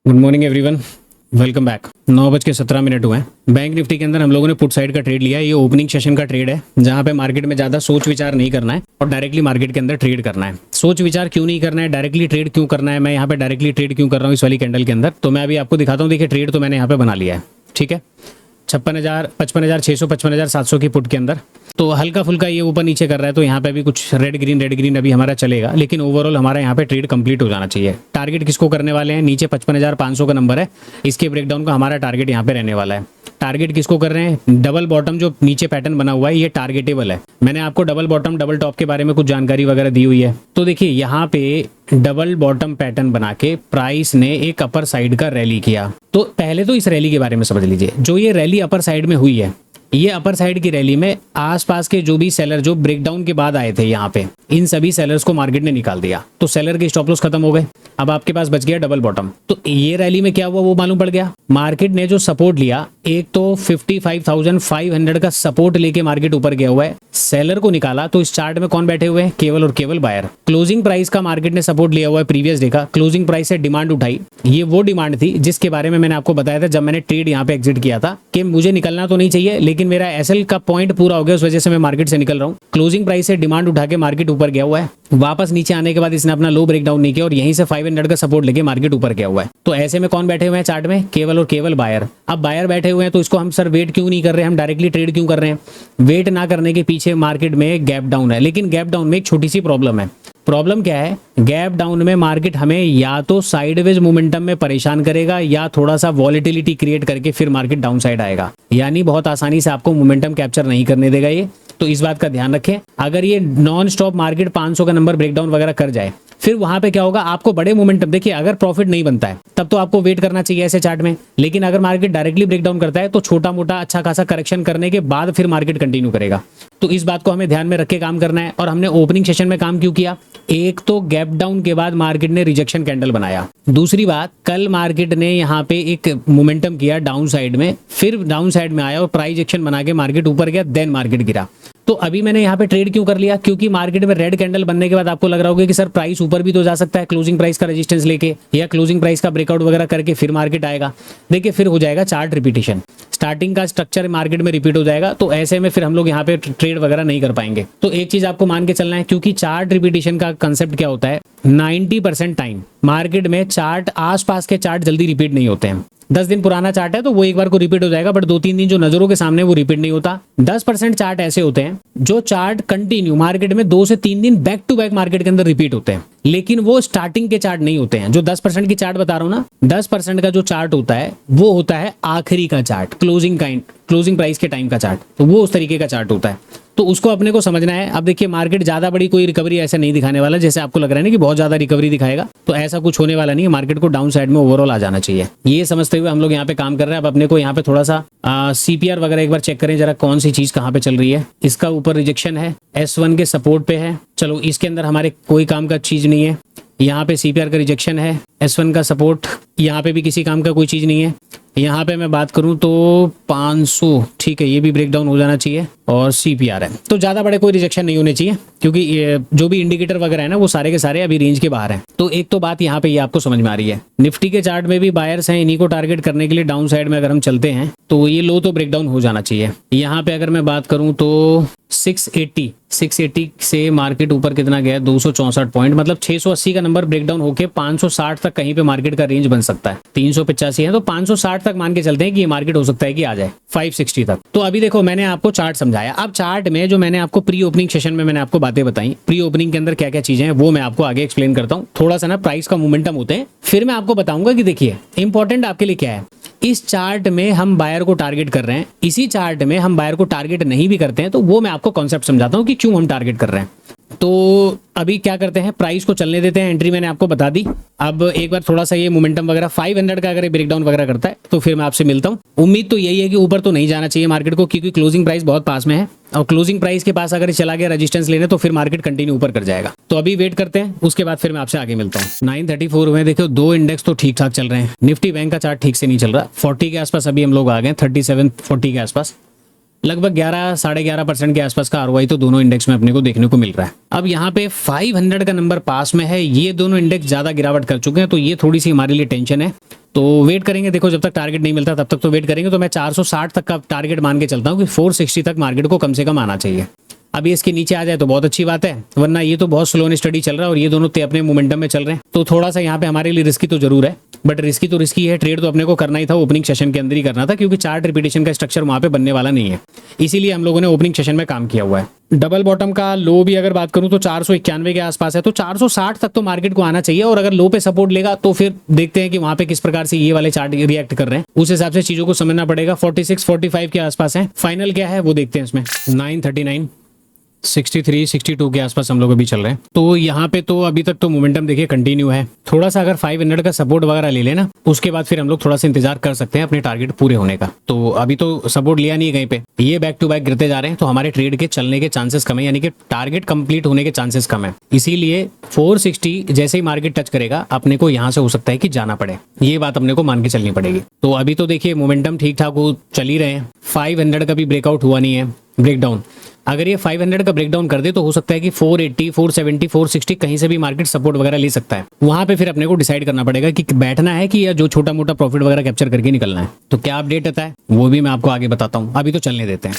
Good morning everyone, welcome back. 9:17 हुए हैं। Bank Nifty के अंदर हम लोगों ने पुट साइड का ट्रेड लिया। ये ओपनिंग सेशन का ट्रेड है जहां पे मार्केट में ज़्यादा सोच विचार नहीं करना है और डायरेक्टली मार्केट के अंदर ट्रेड करना है। सोच विचार क्यों नहीं करना है, डायरेक्टली ट्रेड क्यों करना है, मैं यहाँ पे डायरेक्टली ट्रेड क्यों कर रहा हूँ इस वाली कैंडल के अंदर, तो मैं अभी आपको दिखाता हूँ। देखिए ट्रेड तो मैंने यहाँ पे बना लिया है, ठीक है। 56,000, 55,600, 55,700 की पुट के अंदर तो हल्का फुल्का ये ऊपर नीचे कर रहा है, तो यहाँ पे भी कुछ रेड ग्रीन अभी हमारा चलेगा, लेकिन ओवरऑल हमारा यहाँ पे ट्रेड कंप्लीट हो जाना चाहिए। टारगेट किसको करने वाले हैं, नीचे 55,500 का नंबर है, इसके ब्रेकडाउन का हमारा टारगेट यहाँ पे रहने वाला है। टारगेट किसको कर रहे हैं, डबल बॉटम जो नीचे पैटर्न बना हुआ है ये टारगेटेबल है। मैंने आपको डबल बॉटम डबल टॉप के बारे में कुछ जानकारी वगैरह दी हुई है। तो देखिए यहाँ पे डबल बॉटम पैटर्न बना के प्राइस ने एक अपर साइड का रैली किया। तो पहले तो इस रैली के बारे में समझ लीजिए। जो ये रैली अपर साइड में हुई है, ये अपर साइड की रैली में आसपास के जो भी सेलर जो ब्रेकडाउन के बाद आए थे यहाँ पे, इन सभी सेलर्स को मार्केट ने निकाल दिया। तो सेलर के स्टॉप लॉस खत्म हो गए। अब आपके पास बच गया डबल बॉटम। तो ये रैली में क्या हुआ वो मालूम पड़ गया। मार्केट ने जो सपोर्ट लिया, एक तो 55,500 का सपोर्ट लेके मार्केट ऊपर गया हुआ है, सेलर को निकाला। तो इस चार्ट में कौन बैठे हुए हैं, केवल और केवल बायर। क्लोजिंग प्राइस का मार्केट ने सपोर्ट लिया हुआ है प्रीवियस डे का। क्लोजिंग प्राइस से डिमांड उठाई, ये वो डिमांड थी जिसके बारे में मैंने आपको बताया था जब मैंने ट्रेड यहाँ पे एग्जिट किया था कि मुझे निकलना तो नहीं चाहिए, लेकिन मेरा एसएल का पॉइंट पूरा हो गया, उस वजह से मैं मार्केट से निकल रहा हूँ। क्लोजिंग प्राइस से डिमांड उठा के मार्केट ऊपर गया हुआ है। वापस नीचे आने के बाद इसने अपना लो ब्रेकडाउन नहीं किया और यहीं से 500 का सपोर्ट लेके मार्केट ऊपर गया हुआ है। तो ऐसे में कौन बैठे हुए हैं चार्ट में, केवल और केवल बायर। अब बायर बैठे हुए हैं तो इसको हम सर वेट क्यों नहीं कर रहे, हम डायरेक्टली ट्रेड क्यों कर रहे हैं। वेट ना करने के पीछे मार्केट में गैप डाउन है, लेकिन गैप डाउन में एक छोटी सी प्रॉब्लम है। प्रॉब्लम क्या है, गैप डाउन में मार्केट हमें या तो साइडवेज मोमेंटम में परेशान करेगा या थोड़ा सा वॉलेटिलिटी क्रिएट करके फिर मार्केट डाउन साइड आएगा, यानी बहुत आसानी से आपको मोमेंटम कैप्चर नहीं करने देगा ये। तो इस बात का ध्यान रखें। अगर ये नॉन स्टॉप मार्केट 500 का नंबर ब्रेकडाउन वगैरह कर जाए, फिर वहां पे क्या होगा, आपको बड़े मोमेंटम, देखिए अगर प्रॉफिट नहीं बनता है तब तो आपको वेट करना चाहिए ऐसे चार्ट में, लेकिन अगर मार्केट डायरेक्टली ब्रेकडाउन करता है तो छोटा मोटा अच्छा खासा करेक्शन करने के बाद फिर मार्केट कंटिन्यू करेगा। तो इस बात को हमें ध्यान में रख के काम करना है। और हमने ओपनिंग सेशन में काम क्यों किया, एक तो गैप डाउन के बाद मार्केट ने रिजेक्शन कैंडल बनाया। दूसरी बात, कल मार्केट ने यहाँ पे एक मोमेंटम किया डाउन साइड में, फिर डाउन साइड में आया और प्राइस एक्शन बना के मार्केट ऊपर गया, देन मार्केट गिरा। तो अभी मैंने यहाँ पे ट्रेड क्यों कर लिया, क्योंकि मार्केट में रेड कैंडल बनने के बाद आपको लग रहा होगा कि सर प्राइस ऊपर भी तो जा सकता है क्लोजिंग प्राइस का रेजिस्टेंस लेके, या क्लोजिंग प्राइस का ब्रेकआउट वगैरह करके फिर मार्केट आएगा। देखिए फिर हो जाएगा चार्ट रिपीटेशन, स्टार्टिंग का स्ट्रक्चर मार्केट में रिपीट हो जाएगा। तो ऐसे में फिर हम लोग यहाँ पे ट्रेड वगैरह नहीं कर पाएंगे। तो एक चीज आपको मान के चलना है, क्योंकि चार्ट रिपीटेशन का कंसेप्ट क्या होता है, 90% टाइम मार्केट में चार्ट, आसपास के चार्ट जल्दी रिपीट नहीं होते हैं। 10 दिन पुराना चार्ट है तो वो एक बार को रिपीट हो जाएगा, बट 2-3 दिन जो नजरों के सामने वो रिपीट नहीं होता। 10% चार्ट ऐसे होते हैं जो चार्ट कंटिन्यू मार्केट में 2 से 3 दिन बैक टू बैक मार्केट के अंदर रिपीट होते हैं, लेकिन वो स्टार्टिंग के चार्ट नहीं होते हैं। जो 10% की चार्ट बता रहा हूं ना, 10% का जो चार्ट होता है वो होता है आखिरी का चार्ट, क्लोजिंग प्राइस के टाइम का चार्ट, तो वो उस तरीके का चार्ट होता है। तो उसको अपने को समझना है। अब देखिए मार्केट ज्यादा बड़ी कोई रिकवरी ऐसे नहीं दिखाने वाला, जैसे आपको लग रहा है ना कि बहुत ज्यादा रिकवरी दिखाएगा, तो ऐसा कुछ होने वाला नहीं है। मार्केट को डाउन साइड में ओवरऑल आ जाना चाहिए, ये समझते हुए हम लोग यहाँ पे काम कर रहे हैं। अब अपने को यहाँ पे थोड़ा सा सीपीआर वगैरह एक बार चेक करें जरा, कौन सी चीज कहाँ पे चल रही है। इसका ऊपर रिजेक्शन है, S1 के सपोर्ट पे है, चलो इसके अंदर हमारे कोई काम का चीज नहीं है। यहाँ पे सीपीआर का रिजेक्शन है, S1 का सपोर्ट, यहाँ पे भी किसी काम का कोई चीज नहीं है। यहाँ पे मैं बात करूं तो 500, ठीक है, ये भी ब्रेक डाउन हो जाना चाहिए, और सीपीआर है। तो ज्यादा बड़े कोई रिजेक्शन नहीं होने चाहिए, क्योंकि जो भी इंडिकेटर वगैरह है ना वो सारे के सारे अभी रेंज के बाहर हैं। तो एक तो बात यहाँ पे ये आपको समझ में आ रही है। निफ्टी के चार्ट में भी बायर्स हैं, इन्हीं को टारगेट करने के लिए डाउन साइड में अगर हम चलते हैं तो ये लो तो ब्रेक डाउन हो जाना चाहिए। यहाँ पे अगर मैं बात करूं तो 680 से मार्केट ऊपर कितना गया, 264 पॉइंट, मतलब 680 का नंबर ब्रेकडाउन होके 560 तक कहीं पे मार्केट का रेंज बन सकता है। 385 है तो 560 तक मान के चलते हैं कि ये मार्केट हो सकता है कि आ जाए 560 तक। तो अभी देखो मैंने आपको चार्ट समझाया। अब चार्ट में जो मैंने आपको प्री ओपनिंग सेशन में मैंने आपको बातें बताई, प्री ओपनिंग के अंदर क्या क्या चीजें हैं वो मैं आपको आगे एक्सप्लेन करता हूँ। थोड़ा सा ना प्राइस का मोमेंटम होते हैं, फिर मैं आपको बताऊंगा कि देखिए इंपॉर्टेंट आपके लिए क्या है। इस चार्ट में हम बायर को टारगेट कर रहे हैं, इसी चार्ट में हम बायर को टारगेट नहीं भी करते हैं, तो वो मैं आपको कॉन्सेप्ट समझाता हूं कि क्यों हम टारगेट कर रहे हैं। तो अभी क्या करते हैं, प्राइस को चलने देते हैं। एंट्री मैंने आपको बता दी। अब एक बार थोड़ा सा ये मोमेंटम वगैरह 500 का अगर ब्रेकडाउन वगैरह करता है तो फिर मैं आपसे मिलता हूँ। उम्मीद तो यही है कि ऊपर तो नहीं जाना चाहिए मार्केट को, क्योंकि क्लोजिंग प्राइस बहुत पास में है, और क्लोजिंग प्राइस के पास अगर चला गया रेजिस्टेंस लेने तो फिर मार्केट कंटिन्यू ऊपर कर जाएगा। तो अभी वेट करते हैं, उसके बाद फिर मैं आपसे आगे मिलता हूँ। 934 हुए, देखो दो इंडेक्स तो ठीक ठाक चल रहे हैं। निफ्टी बैंक का चार्ट ठीक से नहीं चल रहा, 40 के आसपास अभी हम लोग आ गए, 3740 के आसपास। लगभग 11 साढ़े 11% के आसपास का आरओआई तो दोनों इंडेक्स में अपने को देखने को मिल रहा है। अब यहाँ पे 500 का नंबर पास में है, ये दोनों इंडेक्स ज्यादा गिरावट कर चुके हैं, तो ये थोड़ी सी हमारे लिए टेंशन है। तो वेट करेंगे, देखो जब तक टारगेट नहीं मिलता तब तक तो वेट करेंगे। तो मैं 460 तक का टारगेट मान के चलता हूँ कि 460 तक मार्केट को कम से कम आना चाहिए। अभी इसके नीचे आ जाए तो बहुत अच्छी बात है, वरना ये तो बहुत स्लो एंड स्टडी चल रहा है और ये दोनों अपने मोमेंटम में चल रहे हैं। तो थोड़ा सा यहाँ पे हमारे लिए रिस्की तो जरूर है, बट रिस्की तो रिस्की है। ट्रेड तो अपने को करना ही था, ओपनिंग सेशन के अंदर ही करना था, क्योंकि चार्ट रिपीटेशन का स्ट्रक्चर वहां पे बनने वाला नहीं है। इसीलिए हम लोगों ने ओपनिंग सेशन में काम किया हुआ है। डबल बॉटम का लो भी अगर बात करूं तो 491 के आसपास है, तो 460 तक तो मार्केट को आना चाहिए। और अगर लो पे सपोर्ट लेगा तो फिर देखते हैं कि वहां पे किस प्रकार से ये वाले चार्ट रिएक्ट कर रहे हैं, उस हिसाब से चीजों को समझना पड़ेगा। 46 45 के आसपास है, फाइनल क्या है वो देखते हैं। इसमें 939 63 62 के आसपास हम लोग अभी चल रहे हैं। तो यहाँ पे तो अभी तक तो मोमेंटम देखिए कंटिन्यू है। थोड़ा सा अगर 500 का सपोर्ट वगैरह ले लेना, उसके बाद फिर हम लोग थोड़ा सा इंतजार कर सकते हैं अपने टारगेट पूरे होने का। तो अभी तो सपोर्ट लिया नहीं है कहीं पे, ये बैक टू बैक गिरते जा रहे हैं, तो हमारे ट्रेड के चलने के चांसेस कम है, यानी कि टारगेट कंप्लीट होने के चांसेस कम है। इसीलिए 460 जैसे ही मार्केट टच करेगा अपने को यहाँ से हो सकता है कि जाना पड़े, ये बात अपने को मान के चलनी पड़ेगी। तो अभी तो देखिए मोमेंटम ठीक ठाक हो चल ही रहे हैं, 500 का भी ब्रेकआउट हुआ नहीं है, ब्रेकडाउन। अगर ये 500 का ब्रेकडाउन कर दे तो हो सकता है कि 480 470 460 कहीं से भी मार्केट सपोर्ट वगैरह ले सकता है। वहां पे फिर अपने को डिसाइड करना पड़ेगा कि बैठना है कि या जो छोटा मोटा प्रॉफिट वगैरह कैप्चर करके निकलना है। तो क्या अपडेट आता है वो भी मैं आपको आगे बताता हूँ, अभी तो चलने देते हैं।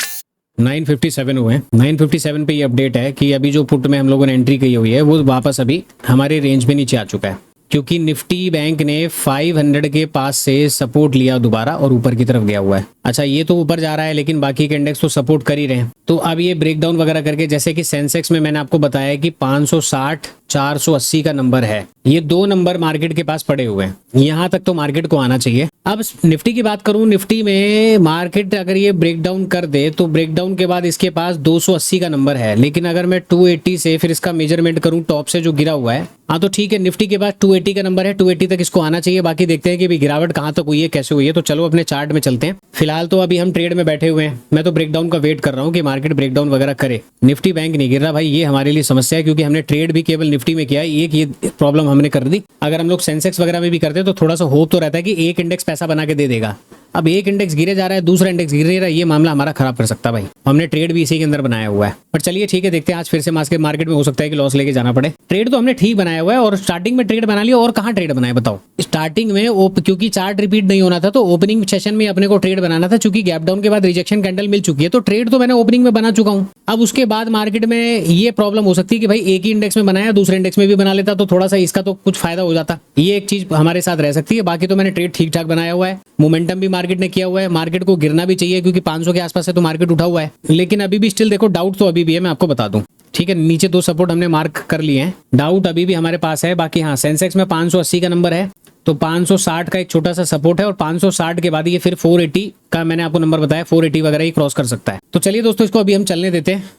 957 हुए हैं, 957 पे ये अपडेट है कि अभी जो पुट में हम लोगों ने एंट्री की हुई है वो वापस अभी हमारे रेंज में नीचे आ चुका है, क्योंकि निफ्टी बैंक ने 500 के पास से सपोर्ट लिया दोबारा और ऊपर की तरफ गया हुआ है। अच्छा ये तो ऊपर जा रहा है, लेकिन बाकी के इंडेक्स तो सपोर्ट कर ही रहे हैं। तो अब ये ब्रेकडाउन वगैरह करके, जैसे कि सेंसेक्स में मैंने आपको बताया कि 560 480 का नंबर है, ये दो नंबर मार्केट के पास पड़े हुए हैं, यहाँ तक तो मार्केट को आना चाहिए। अब निफ्टी की बात करूं, निफ्टी में मार्केट अगर ये ब्रेकडाउन कर दे तो ब्रेकडाउन के बाद इसके पास 280 का नंबर है, लेकिन अगर मैं 280 से फिर इसका मेजरमेंट करूं टॉप से जो गिरा हुआ है, हाँ तो ठीक है, निफ्टी के पास 280 का नंबर है, 280 तक इसको आना चाहिए। बाकी देखते हैं कि भी गिरावट कहाँ तक हुई है, कैसे हुई है। तो चलो अपने चार्ट में चलते हैं। फिलहाल तो अभी हम ट्रेड में बैठे हुए हैं, मैं तो ब्रेकडाउन का वेट कर रहा हूँ कि मार्केट ब्रेकडाउन वगैरह करे। निफ्टी बैंक नहीं गिर रहा भाई, ये हमारे लिए समस्या है, क्योंकि हमने ट्रेड भी केवल निफ्टी में किया है, एक ये प्रॉब्लम हमने कर दी। अगर हम लोग सेंसेक्स वगैरह में भी करते तो थोड़ा सा होप तो रहता है कि एक इंडेक्स पैसा बना के दे देगा। अब एक इंडेक्स गिरे जा रहा है, दूसरा इंडेक्स गिर नहीं रहा है, ये मामला हमारा खराब कर सकता है भाई। हमने ट्रेड भी इसी के अंदर बनाया हुआ है। पर चलिए ठीक है, देखते हैं आज फिर से मार्केट में हो सकता है कि लॉस लेके जाना पड़े। ट्रेड तो हमने ठीक बनाया हुआ है और स्टार्टिंग में ट्रेड बना लिया। और कहाँ ट्रेड बनाए बताओ? स्टार्टिंग में क्योंकि चार्ट रिपीट नहीं होना था तो ओपनिंग सेशन में अपने को ट्रेड बनाना था, क्योंकि गैप डाउन के बाद रिजेक्शन कैंडल मिल चुकी है, तो ट्रेड तो मैंने ओपनिंग में बना चुका हूँ। अब उसके बाद मार्केट में ये प्रॉब्लम हो सकती है कि भाई एक ही इंडेक्स में बनाया, दूसरे इंडेक्स में भी बना लेता तो थोड़ा सा इसका तो कुछ फायदा हो जाता। ये एक चीज हमारे साथ रह सकती है। बाकी तो मैंने ट्रेड ठीक ठाक बनाया हुआ है, मोमेंटम भी मार्केट ने किया हुआ है। मार्केट को गिरना भी चाहिए, क्योंकि 500 के आसपास से तो मार्केट उठा हुआ है, लेकिन अभी भी स्टिल देखो डाउट तो अभी भी है, मैं आपको बता दूं। ठीक है, नीचे दो सपोर्ट हमने मार्क कर लिए हैं, डाउट अभी भी हमारे पास है। बाकी हाँ, सेंसेक्स में 580 का नंबर है, तो 560 का एक छोटा सा सपोर्ट है, और 560 के बाद ये फिर 480 का मैंने आपको नंबर बताया, 480 वगैरह ही क्रॉस कर सकता है। तो चलिए दोस्तों, इसको अभी हम चलने देते हैं।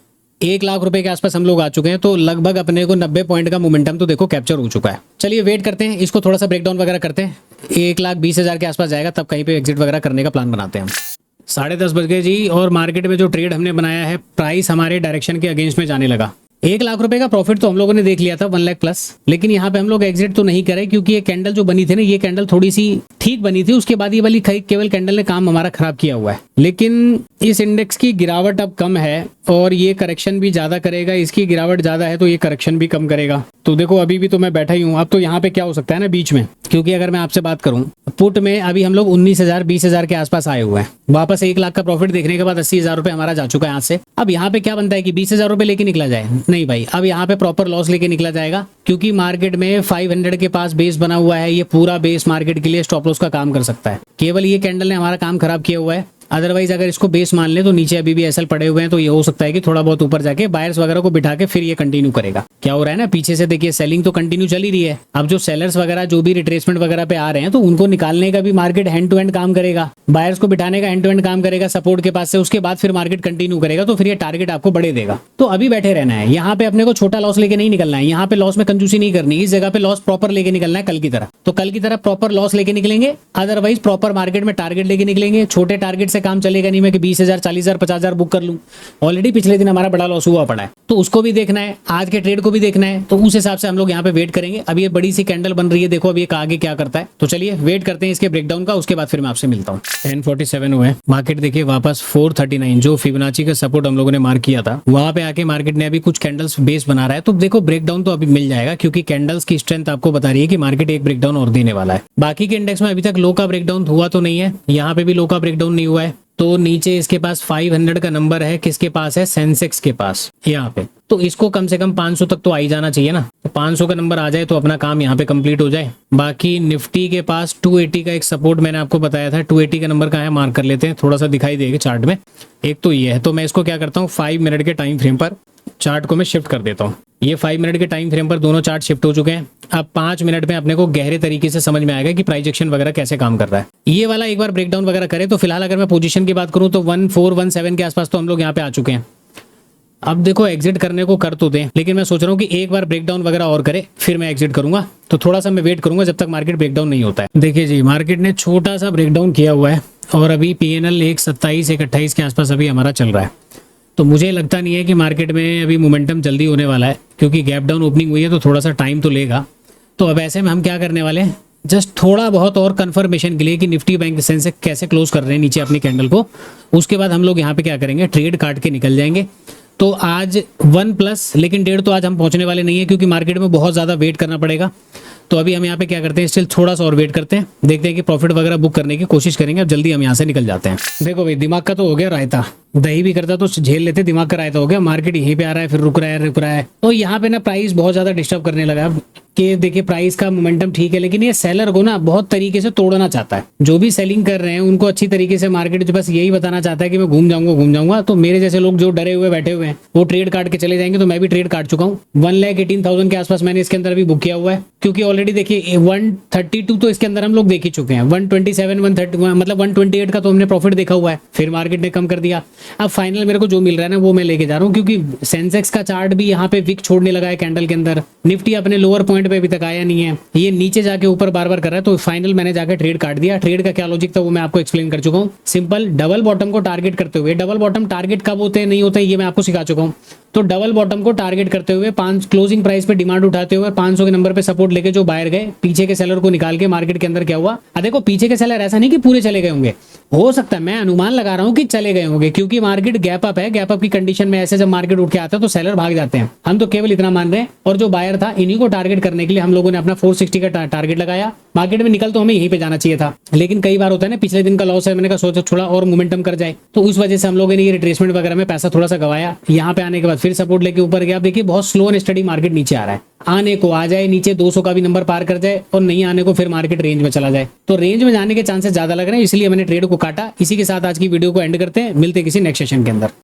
1 लाख रुपए के आसपास हम लोग आ चुके हैं, तो लगभग अपने को 90 पॉइंट का मोमेंटम तो देखो कैप्चर हो चुका है। चलिए वेट करते हैं, इसको थोड़ा सा ब्रेकडाउन वगैरह करते हैं। 1,20,000 के आसपास जाएगा, तब कहीं पे एग्जिट वगैरह करने का प्लान बनाते हैं हम। 10:30 बज गए जी, और मार्केट में जो ट्रेड हमने बनाया है, प्राइस हमारे डायरेक्शन के अगेंस्ट में जाने लगा। 1 लाख रुपए का प्रॉफिट तो हम लोगों ने देख लिया था, 1 लाख प्लस, लेकिन यहाँ पे हम लोग एग्जिट तो नहीं करे, क्योंकि ये कैंडल जो बनी थी ना, ये कैंडल थोड़ी सी ठीक बनी थी, उसके बाद ये वाली केवल कैंडल ने काम हमारा खराब किया हुआ है। लेकिन इस इंडेक्स की गिरावट अब कम है और ये करेक्शन भी ज्यादा करेगा, इसकी गिरावट ज्यादा है तो ये करेक्शन भी कम करेगा। तो देखो अभी भी तो मैं बैठा ही हूँ। अब तो यहाँ पे क्या हो सकता है ना बीच में, क्योंकि अगर मैं आपसे बात करूँ, पुट में अभी हम लोग 19,000 20,000 के आसपास आए हुए हैं। वापस 1 लाख का प्रॉफिट देखने के बाद 80,000 रुपए हमारा जा चुका है यहाँ से। अब यहाँ पे क्या बनता है कि 20,000 रुपए लेके निकला जाए? नहीं भाई, अब यहाँ पे प्रॉपर लॉस लेके निकला जाएगा, क्योंकि मार्केट में 500 के पास बेस बना हुआ है। ये पूरा बेस मार्केट के लिए स्टॉप लॉस का काम कर सकता है। केवल ये कैंडल ने हमारा काम खराब किया हुआ है। अदरवाइज अगर इसको बेस मान ले तो नीचे अभी भी एसएल पड़े हुए हैं, तो ये हो सकता है कि थोड़ा बहुत ऊपर जाके बायर्स वगैरह को बिठा के फिर ये कंटिन्यू करेगा। क्या हो रहा है ना, पीछे से देखिए सेलिंग तो कंटिन्यू चल ही रही है। अब जो सेलर्स वगैरह जो भी रिट्रेसमेंट वगैरह पे आ रहे हैं, तो उनको निकालने का भी मार्केट हैंड टू हैंड काम करेगा, बायर्स को बिठाने का हैंड टू हैंड काम करेगा सपोर्ट के पास से। उसके बाद फिर मार्केट कंटिन्यू करेगा, तो फिर ये टारगेट आपको बड़े देगा। तो अभी बैठे रहना है, यहाँ पे अपने को छोटा लॉस लेके नहीं निकलना है, यहाँ पे लॉस में कंजूसी नहीं करनी, इस जगह पे लॉस प्रॉपर लेके निकलना है कल की तरह। तो कल की तरह प्रॉपर लॉस लेके निकलेंगे, अदरवाइज प्रॉपर मार्केट में टारगेट लेके निकलेंगे। छोटे टारगेट से से काम चलेगा नहीं मैं कि 20,000 40,000 50,000 बुक कर लूं। ऑलरेडी पिछले दिन हमारा बड़ा लॉस हुआ पड़ा है, तो उसको भी देखना है, आज के ट्रेड को भी देखना है, तो उस हिसाब से हम लोग यहाँ पे वेट करेंगे। अब ये बड़ी सी कैंडल बन रही है, देखो अब ये आगे क्या करता है। तो चलिए वेट करते हैं इसके ब्रेकडाउन का, उसके बाद फिर मैं आपसे मिलता हूँ। 10:47 हुए, मार्केट देखिए वापस 439 जो फिबोनाची का सपोर्ट हम लोगों ने मार्क किया था वहां पे आके मार्केट ने अभी कुछ कैंडल्स बेस बना रहा है। तो देखो ब्रेकडाउन तो अभी मिल जाएगा, क्योंकि कैंडल्स की स्ट्रेंथ आपको बता रही है कि मार्केट एक ब्रेकडाउन और देने वाला है। बाकी के इंडेक्स में अभी तक लो का ब्रेकडाउन हुआ तो नहीं है, यहाँ पे भी लो का ब्रेकडाउन नहीं हुआ है। तो नीचे इसके पास 500 का नंबर है, किसके पास है, सेंसेक्स के पास यहाँ पे। तो इसको कम से कम 500 तक तो आ ही जाना चाहिए ना, तो 500 का नंबर आ जाए तो अपना काम यहाँ पे कंप्लीट हो जाए। बाकी निफ्टी के पास 280 का एक सपोर्ट मैंने आपको बताया था, 280 का नंबर कहाँ है मार्क कर लेते हैं, थोड़ा सा दिखाई देगा चार्ट में। एक तो ये है, तो मैं इसको क्या करता हूँ 5 मिनट के टाइम फ्रेम पर चार्ट को मैं शिफ्ट कर देता हूँ। ये 5 मिनट के टाइम फ्रेम पर दोनों चार्ट शिफ्ट हो चुके हैं। अब 5 मिनट में अपने को गहरे तरीके से समझ में आएगा कि प्राइस एक्शन वगैरह कैसे काम कर रहा है। ये वाला एक बार ब्रेकडाउन वगैरह करे तो फिलहाल अगर मैं पोजीशन की बात करूं तो 1417 के आसपास तो हम लोग यहाँ पे आ चुके हैं। अब देखो एग्जिट करने को कर तो दें, लेकिन मैं सोच रहा हूँ कि एक बार ब्रेकडाउन वगैरह और करे फिर मैं एग्जिट करूंगा। तो थोड़ा सा मैं वेट करूंगा जब तक मार्केट ब्रेकडाउन नहीं होता है। देखिए जी मार्केट ने छोटा सा ब्रेकडाउन किया हुआ है और अभी PNL 127 128 के आसपास अभी हमारा चल रहा है। तो मुझे लगता नहीं है कि मार्केट में अभी मोमेंटम जल्दी होने वाला है, क्योंकि गैप डाउन ओपनिंग हुई है तो थोड़ा सा टाइम तो लेगा। तो अब ऐसे में हम क्या करने वाले हैं, जस्ट थोड़ा बहुत और कंफर्मेशन के लिए कि निफ्टी बैंक सेंसेक्स कैसे क्लोज कर रहे हैं नीचे अपनी कैंडल को, उसके बाद हम लोग यहाँ पे क्या करेंगे, ट्रेड काट के निकल जाएंगे। तो आज 1+, लेकिन 1.5 तो आज हम पहुंचने वाले नहीं है, क्योंकि मार्केट में बहुत ज़्यादा वेट करना पड़ेगा। तो अभी हम यहाँ पे क्या करते हैं, स्टिल थोड़ा सा और वेट करते हैं, देखते हैं कि प्रॉफिट वगैरह बुक करने की कोशिश करेंगे। अब जल्दी हम यहाँ से निकल जाते हैं। देखो भाई दिमाग का तो हो गया रायता, दही भी करता तो झेल लेते, दिमाग का रायता हो गया। मार्केट यहीं पे आ रहा है फिर रुक रहा है। तो यहाँ पे ना प्राइस बहुत ज़्यादा डिस्टर्ब करने लगा कि देखिए प्राइस का मोमेंटम ठीक है, लेकिन ये सेलर को ना बहुत तरीके से तोड़ना चाहता है। जो भी सेलिंग कर रहे हैं उनको अच्छी तरीके से मार्केट जो बस यही बताना चाहता है कि मैं घूम जाऊंगा। तो मेरे जैसे लोग जो डरे हुए बैठे हुए हैं वो ट्रेड काट के चले जाएंगे। तो मैं भी ट्रेड काट चुका हूँ, 1,18,000 के आसपास मैंने इसके अंदर भी बुक किया हुआ है, क्योंकि ऑलरेडी देखिए 132 तो इसके अंदर हम लोग देख ही चुके हैं। 127 130 मतलब 128 का तो हमने प्रॉफिट देखा हुआ है, फिर मार्केट ने कम कर दिया। अब फाइनल मेरे को जो मिल रहा है ना वो मैं लेके जा रहा हूँ, क्योंकि सेंसेक्स का चार्ट भी यहाँ पे विक छोड़ने लगा है कैंडल के अंदर। निफ्टी अपने लोअर पॉइंट पे अभी तक आया नहीं है, ये नीचे जाके ऊपर बार बार कर रहा है। तो फाइनल मैंने जाकर ट्रेड काट दिया। ट्रेड का क्या लॉजिक था वो मैं आपको एक्सप्लेन कर चुका हूँ। सिंपल डबल बॉटम को टारगेट करते हुए, डबल बॉटम टारगेट कब होते हैं नहीं होते ये मैं आपको सिखा चुका हूँ। तो डबल बॉटम को टारगेट करते हुए 5 क्लोजिंग प्राइस पे डिमांड उठाते हुए 500 के नंबर पे सपोर्ट लेके जो बाहर गए, पीछे के सेलर को निकाल के मार्केट के अंदर क्या हुआ। देखो पीछे के सेलर ऐसा नहीं कि पूरे चले गए होंगे, हो सकता है, मैं अनुमान लगा रहा हूँ कि चले गए होंगे, क्योंकि मार्केट गैप अप है। गैप अप की कंडीशन में ऐसे जब मार्केट उठ के आता है तो सेलर भाग जाते हैं, हम तो केवल इतना मान रहे हैं। और जो बायर था इन्हीं को टारगेट करने के लिए हम लोगों ने अपना 460 का टारगेट लगाया। मार्केट में निकल तो हमें यहीं पे जाना चाहिए था, लेकिन कई बार होता है ना पिछले दिन का लॉस है, मैंने कहा सोचा थोड़ा और मोमेंटम कर जाए, तो उस वजह से हम लोगों ने ये रिट्रेसमेंट वगैरह में पैसा थोड़ा सा गवाया। यहाँ पे आने के बाद फिर सपोर्ट लेके ऊपर गया। देखिए बहुत स्लो एंड स्टडी मार्केट नीचे आ रहा है, आने को आ जाए नीचे 200 का भी नंबर पार कर जाए और नहीं आने को फिर मार्केट रेंज में चला जाए। तो रेंज में जाने के चांसेस ज्यादा लग रहे हैं, इसलिए मैंने ट्रेड को काटा। इसी के साथ आज की वीडियो को एंड करते हैं, मिलते हैं किसी नेक्स्ट सेशन के अंदर।